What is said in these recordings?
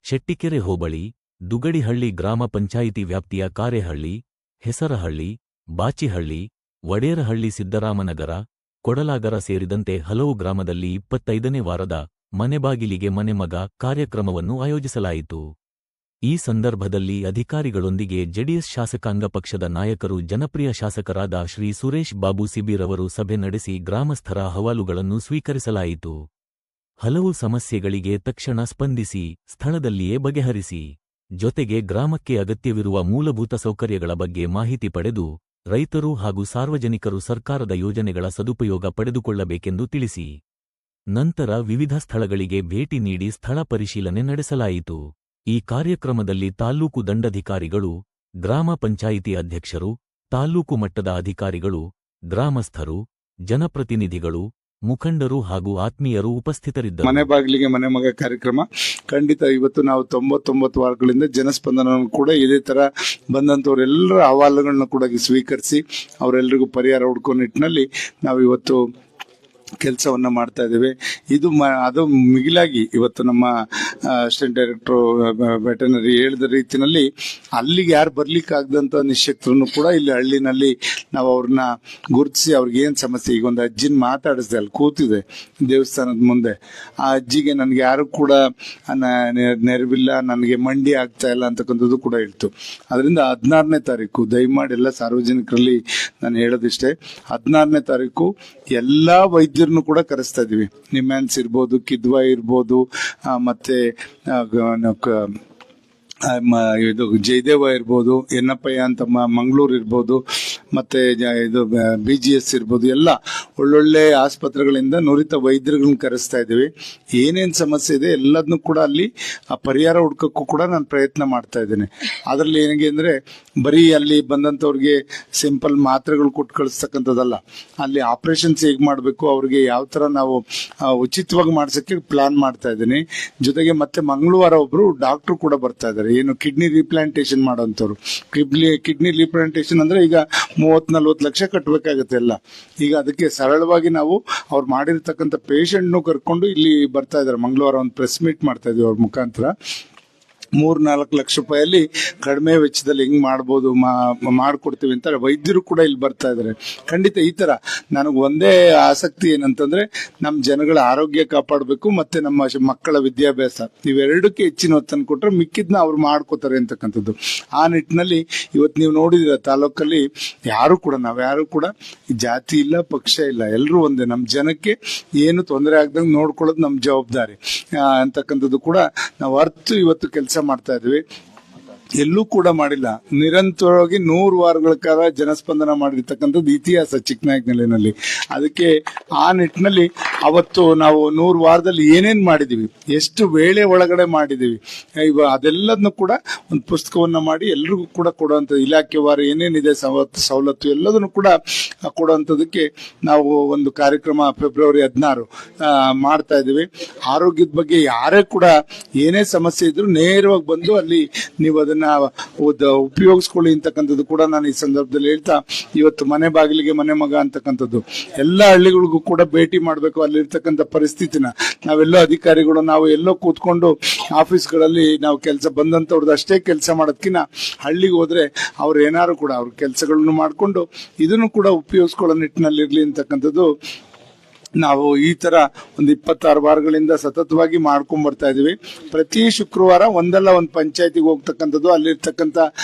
ಶೆಟ್ಟಿಕೆರೆ ಹೋಬಳಿ, ದುಗಡಿಹಳ್ಳಿ ಗ್ರಾಮ ಪಂಚಾಯಿತಿ ವ್ಯಾಪ್ತಿಯ ಕಾರೆಹಳ್ಳಿ, ಹೆಸರಹಳ್ಳಿ, ಬಾಚಿಹಳ್ಳಿ, ವಡೇರಹಳ್ಳಿ ಸಿದ್ದರಾಮನಗರ, ಕೊಡಲಾಗರ ಸೇರಿದಂತೆ ಹಲವು ಗ್ರಾಮದಲ್ಲಿ 25ನೇ ವಾರದ ಮನೆಬಾಗಿಲಿಗೆ ಮನೆಮಗ ಕಾರ್ಯಕ್ರಮವನ್ನು ಆಯೋಜಿಸಲಾಯಿತು. ಈ ಸಂದರ್ಭದಲ್ಲಿ ಅಧಿಕಾರಿಗಳೊಂದಿಗೆ ಜೆಡಿಎಸ್ ಶಾಸಕಾಂಗ ಪಕ್ಷದ ನಾಯಕರು ಜನಪ್ರಿಯ ಶಾಸಕರಾದ ಶ್ರೀ ಸುರೇಶ್ ಬಾಬು ಸಿಬಿರವರು ಸಭೆ ನಡೆಸಿ ಗ್ರಾಮಸ್ಥರ ಅಹವಾಲುಗಳನ್ನು ಸ್ವೀಕರಿಸಲಾಯಿತು. ಹಲವು ಸಮಸ್ಯೆಗಳಿಗೆ ತಕ್ಷಣ ಸ್ಪಂದಿಸಿ ಸ್ಥಳದಲ್ಲಿಯೇ ಬಗೆಹರಿಸಿ, ಜೊತೆಗೆ ಗ್ರಾಮಕ್ಕೆ ಅಗತ್ಯವಿರುವ ಮೂಲಭೂತ ಸೌಕರ್ಯಗಳ ಬಗ್ಗೆ ಮಾಹಿತಿ ಪಡೆದು ರೈತರು ಹಾಗೂ ಸಾರ್ವಜನಿಕರು ಸರ್ಕಾರದ ಯೋಜನೆಗಳ ಸದುಪಯೋಗ ಪಡೆದುಕೊಳ್ಳಬೇಕೆಂದು ತಿಳಿಸಿ, ನಂತರ ವಿವಿಧ ಸ್ಥಳಗಳಿಗೆ ಭೇಟಿ ನೀಡಿ ಸ್ಥಳ ಪರಿಶೀಲನೆ ನಡೆಸಲಾಯಿತು. ಈ ಕಾರ್ಯಕ್ರಮದಲ್ಲಿ ತಾಲ್ಲೂಕು ದಂಡಾಧಿಕಾರಿಗಳು, ಗ್ರಾಮ ಪಂಚಾಯಿತಿ ಅಧ್ಯಕ್ಷರು, ತಾಲ್ಲೂಕು ಮಟ್ಟದ ಅಧಿಕಾರಿಗಳು, ಗ್ರಾಮಸ್ಥರು, ಜನಪ್ರತಿನಿಧಿಗಳು, ಮುಖಂಡರು ಹಾಗೂ ಆತ್ಮೀಯರು ಉಪಸ್ಥಿತರಿದ್ದರು. ಮನೆ ಬಾಗಿಲಿಗೆ ಮನೆ ಮಗ ಕಾರ್ಯಕ್ರಮ ಖಂಡಿತ ಇವತ್ತು ನಾವು 99 ವಾರಗಳಿಂದ ಜನಸ್ಪಂದನ ಕೂಡ ಇದೇ ತರ ಬಂದಂತವರೆಲ್ಲರ ಅಹವಾಲುಗಳನ್ನ ಕೂಡ ಸ್ವೀಕರಿಸಿ ಅವರೆಲ್ಲರಿಗೂ ಪರಿಹಾರ ಹುಡ್ಕೋ ನಿಟ್ಟಿನಲ್ಲಿ ನಾವು ಇವತ್ತು ಕೆಲಸವನ್ನ ಮಾಡ್ತಾ ಇದ್ದೇವೆ. ಅದು ಮಿಗಿಲಾಗಿ ಇವತ್ತು ನಮ್ಮ ಅಸಿಸ್ಟೆಂಟ್ ಡೈರೆಕ್ಟರ್ ವೆಟರ್ನರಿ ಹೇಳಿದ ರೀತಿಯಲ್ಲಿ ಅಲ್ಲಿಗೆ ಯಾರು ಬರ್ಲಿಕ್ಕಾಗದಂತ ನಿಶ್ಯಕ್ತರನ್ನು ಕೂಡ ಇಲ್ಲಿ ಹಳ್ಳಿನಲ್ಲಿ ನಾವು ಅವ್ರನ್ನ ಗುರುತಿಸಿ ಅವ್ರಿಗೆ ಏನ್ ಸಮಸ್ಯೆ, ಈಗ ಒಂದು ಅಜ್ಜಿನ ಮಾತಾಡಿಸ್ದೆ, ಅಲ್ಲಿ ಕೂತಿದೆ ದೇವಸ್ಥಾನದ ಮುಂದೆ, ಆ ಅಜ್ಜಿಗೆ ನನ್ಗೆ ಯಾರು ಕೂಡ ನೆರವಿಲ್ಲ, ನನಗೆ ಮಂಡಿ ಆಗ್ತಾ ಇಲ್ಲ ಅಂತಕ್ಕಂಥದ್ದು ಕೂಡ ಹೇಳ್ತು. ಅದರಿಂದ 16ನೇ ತಾರೀಕು ದಯಮಾಡಿ ಎಲ್ಲ ಸಾರ್ವಜನಿಕರಲ್ಲಿ ನಾನು ಹೇಳೋದಿಷ್ಟೇ, 16ನೇ ತಾರೀಕು ಎಲ್ಲಾ ವೈದ್ಯರನ್ನು ಕೂಡ ಕರೆಸ್ತಾ ಇದೀವಿ. ನಿಮ್ಯಾನ್ಸ್ ಇರ್ಬೋದು, ಕಿದ್ವಾ ಇರ್ಬೋದು, ಮತ್ತೆ ಇದು ಜಯದೇವ ಇರ್ಬೋದು, ಎನ್ನಪ್ಪಯ್ಯ ಅಂತ ಮಂಗಳೂರು ಇರ್ಬೋದು, ಮತ್ತೆ ಇದು BGS ಇರ್ಬೋದು, ಎಲ್ಲ ಒಳ್ಳೊಳ್ಳೆ ಆಸ್ಪತ್ರೆಗಳಿಂದ ನುರಿತ ವೈದ್ಯರುಗಳನ್ನ ಕರೆಸ್ತಾ ಇದ್ದೀವಿ. ಏನೇನ್ ಸಮಸ್ಯೆ ಇದೆ ಎಲ್ಲದನ್ನು ಕೂಡ ಅಲ್ಲಿ ಪರಿಹಾರ ಹುಡ್ಕಕ್ಕೂ ಕೂಡ ನಾನು ಪ್ರಯತ್ನ ಮಾಡ್ತಾ ಇದ್ದೇನೆ. ಅದರಲ್ಲಿ ಏನಿಗೆ ಅಂದ್ರೆ ಬರೀ ಅಲ್ಲಿ ಬಂದಂತವ್ರಿಗೆ ಸಿಂಪಲ್ ಮಾತ್ರೆಗಳು ಕೊಟ್ಟು ಕಳಿಸ್ತಕ್ಕಂಥದ್ದಲ್ಲ, ಅಲ್ಲಿ ಆಪರೇಷನ್ಸ್ ಹೇಗ್ ಮಾಡ್ಬೇಕು, ಅವ್ರಿಗೆ ಯಾವ ತರ ನಾವು ಉಚಿತವಾಗಿ ಮಾಡ್ಸಕ್ಕೆ ಪ್ಲಾನ್ ಮಾಡ್ತಾ ಇದ್ದೀನಿ. ಜೊತೆಗೆ ಮತ್ತೆ ಮಂಗಳವಾರ ಒಬ್ರು ಡಾಕ್ಟರ್ ಕೂಡ ಬರ್ತಾ ಇದ್ದಾರೆ, ಏನು ಕಿಡ್ನಿ ರೀಪ್ಲಾಂಟೇಶನ್ ಮಾಡೋಂಥವ್ರು. ಕಿಡ್ನಿ ರೀಪ್ಲಾಂಟೇಶನ್ ಅಂದ್ರೆ ಈಗ 30-40 ಲಕ್ಷ ಕಟ್ಟಬೇಕಾಗತ್ತೆ ಎಲ್ಲ. ಈಗ ಅದಕ್ಕೆ ಸರಳವಾಗಿ ನಾವು ಅವ್ರು ಮಾಡಿರ್ತಕ್ಕಂಥ ಪೇಷಂಟ್ನು ಕರ್ಕೊಂಡು ಇಲ್ಲಿ ಬರ್ತಾ ಇದ್ದಾರೆ. ಮಂಗಳವಾರ ಒಂದು ಪ್ರೆಸ್ ಮೀಟ್ ಮಾಡ್ತಾ ಇದೀವಿ ಅವ್ರ ಮುಖಾಂತರ. 3-4 ಲಕ್ಷ ರೂಪಾಯಲ್ಲಿ ಕಡಿಮೆ ವೆಚ್ಚದಲ್ಲಿ ಹೆಂಗ್ ಮಾಡ್ಬೋದು ಮಾಡ್ಕೊಡ್ತೀವಿ ಅಂತ ವೈದ್ಯರು ಕೂಡ ಇಲ್ಲಿ ಬರ್ತಾ ಇದ್ದಾರೆ. ಖಂಡಿತ ಈ ತರ ನನಗೆ ಒಂದೇ ಆಸಕ್ತಿ ಏನಂತಂದ್ರೆ ನಮ್ಮ ಜನಗಳ ಆರೋಗ್ಯ ಕಾಪಾಡಬೇಕು, ಮತ್ತೆ ನಮ್ಮ ಮಕ್ಕಳ ವಿದ್ಯಾಭ್ಯಾಸ, ಇವೆರಡಕ್ಕೆ ಹೆಚ್ಚಿನ ಒತ್ತನ್ನು ಕೊಟ್ಟರೆ ಮಿಕ್ಕಿದ್ನ ಅವ್ರು ಮಾಡ್ಕೋತಾರೆ ಅಂತಕ್ಕಂಥದ್ದು. ಆ ನಿಟ್ಟಿನಲ್ಲಿ ಇವತ್ತು ನೀವು ನೋಡಿದಿರ ತಾಲೂಕಲ್ಲಿ ನಾವ್ಯಾರು ಕೂಡ ಜಾತಿ ಇಲ್ಲ, ಪಕ್ಷ ಇಲ್ಲ, ಎಲ್ಲರೂ ಒಂದೇ. ನಮ್ಮ ಜನಕ್ಕೆ ಏನು ತೊಂದರೆ ಆಗದಂಗೆ ನೋಡ್ಕೊಳ್ಳೋದು ನಮ್ಮ ಜವಾಬ್ದಾರಿ ಅಂತಕ್ಕಂಥದ್ದು ಕೂಡ ನಾವು ಅರ್ಥ ಇವತ್ತು ಕೆಲಸ ಮಾಡ್ತಾ ಇದ್ವಿ. ಎಲ್ಲೂ ಕೂಡ ಮಾಡಿಲ್ಲ, ನಿರಂತರವಾಗಿ 100 ವಾರಗಳ ಕಾಲ ಜನಸ್ಪಂದನ ಮಾಡಿರ್ತಕ್ಕಂಥದ್ದು ಇತಿಹಾಸ ಚಿಕ್ಕನಾಯಕನಹಳ್ಳಿನಲ್ಲಿ. ಅದಕ್ಕೆ ಆ ನಿಟ್ಟಿನಲ್ಲಿ ಅವತ್ತು ನಾವು 100 ವಾರದಲ್ಲಿ ಏನೇನ್ ಮಾಡಿದೀವಿ, ಎಷ್ಟು ವೇಳೆ ಒಳಗಡೆ ಮಾಡಿದೀವಿ, ಅದೆಲ್ಲದನ್ನು ಕೂಡ ಒಂದು ಪುಸ್ತಕವನ್ನ ಮಾಡಿ ಎಲ್ರಿಗೂ ಕೂಡ ಕೊಡುವಂತ ಇಲಾಖೆವಾರು ಏನೇನಿದೆ ಸವಲತ್ತು ಎಲ್ಲದನ್ನು ಕೂಡ ಕೊಡುವಂತದಕ್ಕೆ ನಾವು ಒಂದು ಕಾರ್ಯಕ್ರಮ ಫೆಬ್ರವರಿ 16 ಮಾಡ್ತಾ ಇದೀವಿ. ಆರೋಗ್ಯದ ಬಗ್ಗೆ ಯಾರೇ ಕೂಡ ಏನೇ ಸಮಸ್ಯೆ ಇದ್ರು ನೇರವಾಗಿ ಬಂದು ಅಲ್ಲಿ ನೀವು ಅದನ್ನ ಉಪಯೋಗಿಸ್ಕೊಳ್ಳಿ ಅಂತಕ್ಕಂಥದ್ದು ಕೂಡ ನಾನು ಈ ಸಂದರ್ಭದಲ್ಲಿ ಹೇಳ್ತಾ, ಇವತ್ತು ಮನೆ ಬಾಗಿಲಿಗೆ ಮನೆ ಮಗ ಅಂತಕ್ಕಂಥದ್ದು ಎಲ್ಲ ಹಳ್ಳಿಗಳಿಗೂ ಕೂಡ ಭೇಟಿ ಮಾಡಬೇಕು. ಅಲ್ಲಿರ್ತಕ್ಕಂಥ ಪರಿಸ್ಥಿತಿನ ನಾವೆಲ್ಲೋ ಅಧಿಕಾರಿಗಳು ನಾವು ಎಲ್ಲೋ ಕೂತ್ಕೊಂಡು ಆಫೀಸ್ಗಳಲ್ಲಿ ನಾವು ಕೆಲಸ ಬಂದಂತವ್ರದ್ದು ಅಷ್ಟೇ ಕೆಲಸ ಮಾಡೋದಕ್ಕಿಂತ ಹಳ್ಳಿಗೆ ಹೋದ್ರೆ ಅವ್ರು ಏನಾರು ಕೂಡ ಅವ್ರ ಕೆಲಸಗಳನ್ನು ಮಾಡಿಕೊಂಡು ಇದನ್ನು ಕೂಡ ಉಪಯೋಗಿಸ್ಕೊಳ್ಳೋ ನಿಟ್ಟಿನಲ್ಲಿ ಇರ್ಲಿ ಅಂತಕ್ಕಂಥದ್ದು ನಾವು ಈ ತರ ಒಂದು 26 ವಾರಗಳಿಂದ ಸತತವಾಗಿ ಮಾಡ್ಕೊಂಡ್ ಬರ್ತಾ ಇದೀವಿ. ಪ್ರತಿ ಶುಕ್ರವಾರ ಒಂದಲ್ಲ ಒಂದು ಪಂಚಾಯತಿಗೆ ಹೋಗ್ತಕ್ಕಂಥದ್ದು, ಅಲ್ಲಿರ್ತಕ್ಕಂಥ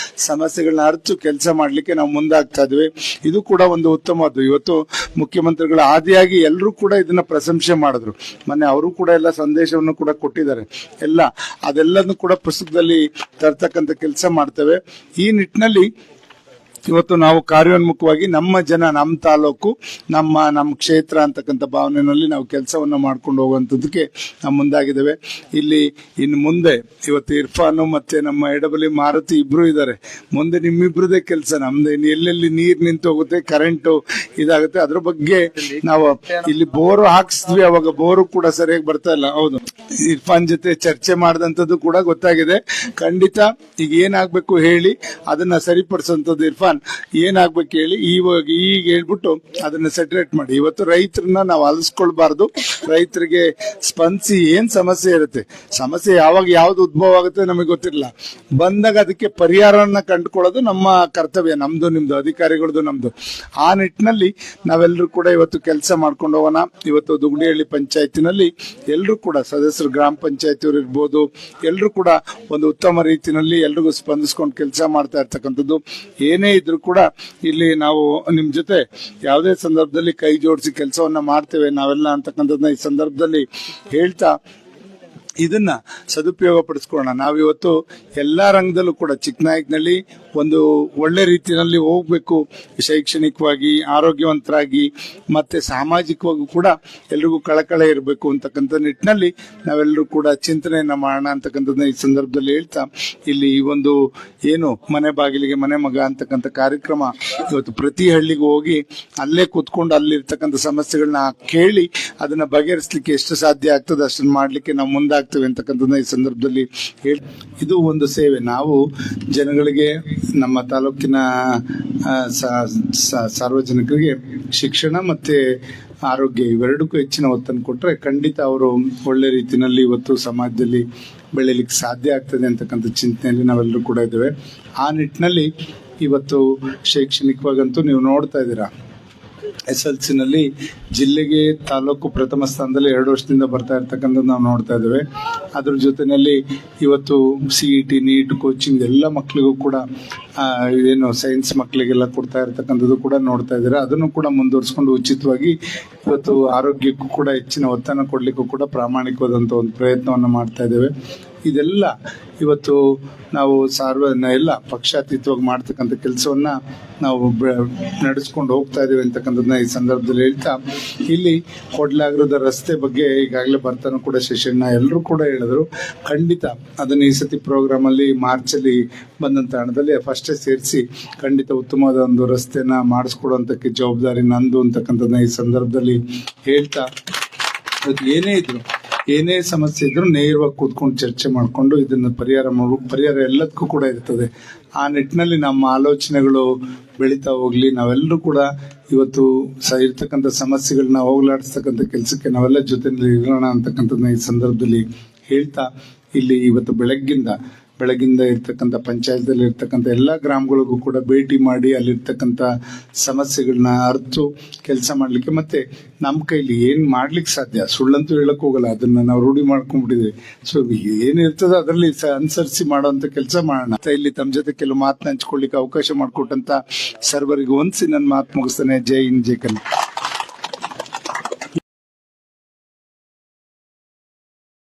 ಸಮಸ್ಯೆಗಳನ್ನ ಅರಿತು ಕೆಲಸ ಮಾಡ್ಲಿಕ್ಕೆ ನಾವು ಮುಂದಾಗ್ತಾ ಇದೀವಿ. ಇದು ಕೂಡ ಒಂದು ಉತ್ತಮವಾದ್ದು. ಇವತ್ತು ಮುಖ್ಯಮಂತ್ರಿಗಳ ಆದಿಯಾಗಿ ಎಲ್ಲರೂ ಕೂಡ ಇದನ್ನ ಪ್ರಶಂಸೆ ಮಾಡಿದ್ರು. ಮೊನ್ನೆ ಅವರು ಕೂಡ ಎಲ್ಲ ಸಂದೇಶವನ್ನು ಕೂಡ ಕೊಟ್ಟಿದ್ದಾರೆ. ಅದೆಲ್ಲದನ್ನು ಕೂಡ ಪುಸ್ತಕದಲ್ಲಿ ತರ್ತಕ್ಕಂಥ ಕೆಲಸ ಮಾಡ್ತೇವೆ. ಈ ನಿಟ್ಟಿನಲ್ಲಿ ಇವತ್ತು ನಾವು ಕಾರ್ಯೋನ್ಮುಖವಾಗಿ ನಮ್ಮ ಜನ, ನಮ್ಮ ತಾಲೂಕು, ನಮ್ಮ ಕ್ಷೇತ್ರ ಅಂತಕ್ಕಂಥ ಭಾವನೆಯಲ್ಲಿ ನಾವು ಕೆಲಸವನ್ನ ಮಾಡ್ಕೊಂಡು ಹೋಗುವಂತದಕ್ಕೆ ನಾವು ಮುಂದಾಗಿದ್ದೇವೆ. ಇಲ್ಲಿ ಇನ್ನು ಮುಂದೆ ಇವತ್ತು ಇರ್ಫಾನು ಮತ್ತೆ ನಮ್ಮ ಎಡಬಲಿ ಮಾರುತಿ ಇಬ್ರು ಇದ್ದಾರೆ. ಮುಂದೆ ನಿಮ್ಮಿಬ್ರದೇ ಕೆಲಸ, ನಮ್ದು ಎಲ್ಲೆಲ್ಲಿ ನೀರ್ ನಿಂತು ಹೋಗುತ್ತೆ, ಕರೆಂಟ್ ಇದಾಗುತ್ತೆ, ಅದ್ರ ಬಗ್ಗೆ ನಾವು ಇಲ್ಲಿ ಬೋರು ಹಾಕ್ಸಿದ್ವಿ. ಅವಾಗ ಬೋರು ಕೂಡ ಸರಿಯಾಗಿ ಬರ್ತಾ ಇಲ್ಲ. ಹೌದು, ಇರ್ಫಾನ್ ಜೊತೆ ಚರ್ಚೆ ಮಾಡಿದಂಥದ್ದು ಕೂಡ ಗೊತ್ತಾಗಿದೆ. ಖಂಡಿತ ಈಗ ಏನಾಗ್ಬೇಕು ಹೇಳಿ ಅದನ್ನ ಸರಿಪಡಿಸುವಂತದ್ದು ಇರ್ಫಾನ್ ಕಮಾನ್ ಏನಾಗ್ಬೇಕು ಹೇಳಿ ಇವಾಗ ಈಗ ಹೇಳ್ಬಿಟ್ಟು ಅದನ್ನ ಸೆಟ್ರೇಟ್ ಮಾಡಿ. ಇವತ್ತು ರೈತರನ್ನ ನಾವು ಅಲಿಸ್ಕೊಳ್ಬಾರ್ದು. ರೈತರಿಗೆ ಸ್ಪಂದಿಸಿ ಏನ್ ಸಮಸ್ಯೆ ಇರುತ್ತೆ, ಸಮಸ್ಯೆ ಯಾವಾಗ ಯಾವ್ದು ಉದ್ಭವ ಆಗುತ್ತೆ ನಮಗೆ ಗೊತ್ತಿರಲ್ಲ. ಬಂದಾಗ ಅದಕ್ಕೆ ಪರಿಹಾರವನ್ನ ಕಂಡುಕೊಳ್ಳೋದು ನಮ್ಮ ಕರ್ತವ್ಯ, ನಮ್ದು ನಿಮ್ದು, ಅಧಿಕಾರಿಗಳದ್ದು ನಮ್ದು. ಆ ನಿಟ್ಟಿನಲ್ಲಿ ನಾವೆಲ್ಲರೂ ಕೂಡ ಇವತ್ತು ಕೆಲಸ ಮಾಡ್ಕೊಂಡು ಹೋಗೋಣ. ಇವತ್ತು ದುಗಡಿಹಳ್ಳಿ ಪಂಚಾಯತಿನಲ್ಲಿ ಎಲ್ಲರೂ ಕೂಡ ಸದಸ್ಯರು, ಗ್ರಾಮ ಪಂಚಾಯತಿಯವರು ಇರ್ಬೋದು, ಎಲ್ಲರೂ ಕೂಡ ಒಂದು ಉತ್ತಮ ರೀತಿಯಲ್ಲಿ ಎಲ್ರಿಗೂ ಸ್ಪಂದಿಸ್ಕೊಂಡು ಕೆಲಸ ಮಾಡ್ತಾ ಇರ್ತಕ್ಕಂಥದ್ದು. ಏನೇ ಇದ್ರೂ ಕೂಡ ಇಲ್ಲಿ ನಾವು ನಿಮ್ ಜೊತೆ ಯಾವುದೇ ಸಂದರ್ಭದಲ್ಲಿ ಕೈ ಜೋಡಿಸಿ ಕೆಲಸವನ್ನ ಮಾಡ್ತೇವೆ ನಾವೆಲ್ಲ ಅಂತಕ್ಕಂಥದ್ದನ್ನ ಈ ಸಂದರ್ಭದಲ್ಲಿ ಹೇಳ್ತಾ ಇದನ್ನ ಸದುಪಯೋಗ ಪಡಿಸ್ಕೊಳ್ಳೋಣ. ನಾವಿವತ್ತು ಎಲ್ಲಾ ರಂಗದಲ್ಲೂ ಕೂಡ ಚಿಕ್ಕನಾಯಕನಲ್ಲಿ ಒಂದು ಒಳ್ಳೆ ರೀತಿಯಲ್ಲಿ ಹೋಗ್ಬೇಕು, ಶೈಕ್ಷಣಿಕವಾಗಿ, ಆರೋಗ್ಯವಂತರಾಗಿ, ಮತ್ತೆ ಸಾಮಾಜಿಕವಾಗಿ ಕೂಡ ಎಲ್ರಿಗೂ ಕಳಕಳೆ ಇರಬೇಕು ಅಂತಕ್ಕಂಥ ನಿಟ್ಟಿನಲ್ಲಿ ನಾವೆಲ್ಲರೂ ಕೂಡ ಚಿಂತನೆಯನ್ನ ಮಾಡೋಣ ಅಂತಕ್ಕಂಥದ್ದನ್ನ ಈ ಸಂದರ್ಭದಲ್ಲಿ ಹೇಳ್ತಾ, ಇಲ್ಲಿ ಈ ಒಂದು ಏನು ಮನೆ ಬಾಗಿಲಿಗೆ ಮನೆ ಮಗ ಅಂತಕ್ಕಂಥ ಕಾರ್ಯಕ್ರಮ ಇವತ್ತು ಪ್ರತಿ ಹಳ್ಳಿಗೂ ಹೋಗಿ ಅಲ್ಲೇ ಕೂತ್ಕೊಂಡು ಅಲ್ಲಿರ್ತಕ್ಕಂಥ ಸಮಸ್ಯೆಗಳನ್ನ ಕೇಳಿ ಅದನ್ನ ಬಗೆಹರಿಸಲಿಕ್ಕೆ ಎಷ್ಟು ಸಾಧ್ಯ ಆಗ್ತದೆ ಅಷ್ಟನ್ನು ಮಾಡ್ಲಿಕ್ಕೆ ನಾವು ಮುಂದಾಗ್ತೇವೆ ಅಂತಕ್ಕಂಥದ್ದನ್ನ ಈ ಸಂದರ್ಭದಲ್ಲಿ ಹೇಳಿ, ಇದು ಒಂದು ಸೇವೆ. ನಾವು ಜನಗಳಿಗೆ, ನಮ್ಮ ತಾಲೂಕಿನ ಸಾರ್ವಜನಿಕರಿಗೆ ಶಿಕ್ಷಣ ಮತ್ತೆ ಆರೋಗ್ಯ ಇವೆರಡಕ್ಕೂ ಹೆಚ್ಚಿನ ಒತ್ತನ್ನು ಕೊಟ್ಟರೆ ಖಂಡಿತ ಅವರು ಒಳ್ಳೆ ರೀತಿಯಲ್ಲಿ ಇವತ್ತು ಸಮಾಜದಲ್ಲಿ ಬೆಳೀಲಿಕ್ಕೆ ಸಾಧ್ಯ ಆಗ್ತದೆ ಅಂತಕ್ಕಂಥ ಚಿಂತನೆಯಲ್ಲಿ ನಾವೆಲ್ಲರೂ ಕೂಡ ಇದ್ದೇವೆ. ಆ ನಿಟ್ಟಿನಲ್ಲಿ ಇವತ್ತು ಶೈಕ್ಷಣಿಕವಾಗಂತೂ ನೀವು ನೋಡ್ತಾ ಇದ್ದೀರಾ, SLC ನಲ್ಲಿ ಜಿಲ್ಲೆಗೆ ತಾಲೂಕು ಪ್ರಥಮ ಸ್ಥಾನದಲ್ಲಿ 2 ವರ್ಷದಿಂದ ಬರ್ತಾ ಇರ್ತಕ್ಕಂಥದ್ದು ನಾವು ನೋಡ್ತಾ ಇದ್ದೇವೆ. ಅದ್ರ ಜೊತೆಯಲ್ಲಿ ಇವತ್ತು CET, ನೀಟ್ ಕೋಚಿಂಗ್ ಎಲ್ಲ ಮಕ್ಕಳಿಗೂ ಕೂಡ ಏನು ಸೈನ್ಸ್ ಮಕ್ಕಳಿಗೆಲ್ಲ ಕೊಡ್ತಾ ಇರ್ತಕ್ಕಂಥದ್ದು ಕೂಡ ನೋಡ್ತಾ ಇದ್ದಾರೆ. ಅದನ್ನು ಕೂಡ ಮುಂದುವರಿಸ್ಕೊಂಡು ಉಚಿತವಾಗಿ ಇವತ್ತು ಆರೋಗ್ಯಕ್ಕೂ ಕೂಡ ಹೆಚ್ಚಿನ ಒತ್ತನ್ನು ಕೊಡ್ಲಿಕ್ಕೂ ಕೂಡ ಪ್ರಾಮಾಣಿಕವಾದಂಥ ಒಂದು ಪ್ರಯತ್ನವನ್ನು ಮಾಡ್ತಾ ಇದ್ದೇವೆ. ಇದೆಲ್ಲ ಇವತ್ತು ನಾವು ಎಲ್ಲ ಪಕ್ಷಾತೀತವಾಗಿ ಮಾಡ್ತಕ್ಕಂಥ ಕೆಲಸವನ್ನ ನಾವು ನಡೆಸ್ಕೊಂಡು ಹೋಗ್ತಾ ಇದ್ದೇವೆ ಅಂತಕ್ಕಂಥದ್ದನ್ನ ಈ ಸಂದರ್ಭದಲ್ಲಿ ಹೇಳ್ತಾ, ಇಲ್ಲಿ ಕೊಡ್ಲಾಗರದ ರಸ್ತೆ ಬಗ್ಗೆ ಈಗಾಗಲೇ ಬರ್ತಾನು ಕೂಡ ಶಶಣ್ಣ ಎಲ್ಲರೂ ಕೂಡ ಹೇಳಿದ್ರು. ಖಂಡಿತ ಅದನ್ನ ಈ ಸತಿ ಪ್ರೋಗ್ರಾಮ್ ಅಲ್ಲಿ ಮಾರ್ಚ್ ಅಲ್ಲಿ ಬಂದಂತ ಹಣದಲ್ಲಿ ಫಸ್ಟೇ ಸೇರಿಸಿ ಖಂಡಿತ ಉತ್ತಮವಾದ ಒಂದು ರಸ್ತೆನ ಮಾಡಿಸ್ಕೊಡುವಂತಕ್ಕೆ ಜವಾಬ್ದಾರಿ ನಂದು ಅಂತಕ್ಕಂಥದ್ದನ್ನ ಈ ಸಂದರ್ಭದಲ್ಲಿ ಹೇಳ್ತಾ, ಏನೇ ಸಮಸ್ಯೆ ಇದ್ರೂ ನೇರವಾಗಿ ಕೂತ್ಕೊಂಡು ಚರ್ಚೆ ಮಾಡಿಕೊಂಡು ಇದನ್ನ ಪರಿಹಾರ ಎಲ್ಲದಕ್ಕೂ ಕೂಡ ಇರ್ತದೆ. ಆ ನಿಟ್ಟಿನಲ್ಲಿ ನಮ್ಮ ಆಲೋಚನೆಗಳು ಬೆಳೀತಾ ಹೋಗ್ಲಿ. ನಾವೆಲ್ಲರೂ ಕೂಡ ಇವತ್ತು ಇರ್ತಕ್ಕಂಥ ಸಮಸ್ಯೆಗಳನ್ನ ಹೋಗ್ಲಾಡಿಸ್ತಕ್ಕಂಥ ಕೆಲಸಕ್ಕೆ ನಾವೆಲ್ಲ ಜೊತೆಯಲ್ಲಿ ಇರೋಣ ಅಂತಕ್ಕಂಥದ್ದನ್ನ ಈ ಸಂದರ್ಭದಲ್ಲಿ ಹೇಳ್ತಾ, ಇಲ್ಲಿ ಇವತ್ತು ಬೆಳಗ್ಗಿಂದ ಇರ್ತಕ್ಕಂಥ ಪಂಚಾಯತ್ದಲ್ಲಿ ಇರ್ತಕ್ಕಂಥ ಎಲ್ಲಾ ಗ್ರಾಮಗಳಿಗೂ ಕೂಡ ಭೇಟಿ ಮಾಡಿ ಅಲ್ಲಿರ್ತಕ್ಕಂಥ ಸಮಸ್ಯೆಗಳನ್ನ ಅರ್ತು ಕೆಲಸ ಮಾಡ್ಲಿಕ್ಕೆ, ಮತ್ತೆ ನಮ್ಮ ಕೈಲಿ ಏನ್ ಮಾಡ್ಲಿಕ್ಕೆ ಸಾಧ್ಯ, ಸುಳ್ಳಂತೂ ಹೇಳಕ್ ಹೋಗಲ್ಲ, ಅದನ್ನ ನಾವು ರೂಢಿ ಮಾಡ್ಕೊಂಡ್ಬಿಟ್ಟಿದ್ವಿ. ಸೊ ಏನಿರ್ತದೆ ಅದರಲ್ಲಿ ಅನುಸರಿಸಿ ಮಾಡುವಂತ ಕೆಲಸ ಮಾಡೋಣ. ಇಲ್ಲಿ ತಮ್ಮ ಜೊತೆ ಕೆಲವು ಮಾತನ್ನ ಹಂಚ್ಕೊಳ್ಳಿಕ್ಕೆ ಅವಕಾಶ ಮಾಡಿಕೊಟ್ಟಂತ ಸರ್ವರಿಗೂ ಒಂದ್ಸಿ ನನ್ನ ಮಾತು ಮುಗಿಸ್ತಾನೆ. ಜೈ ಹಿಂದ್, ಜೈ ಕನ್ನಡ.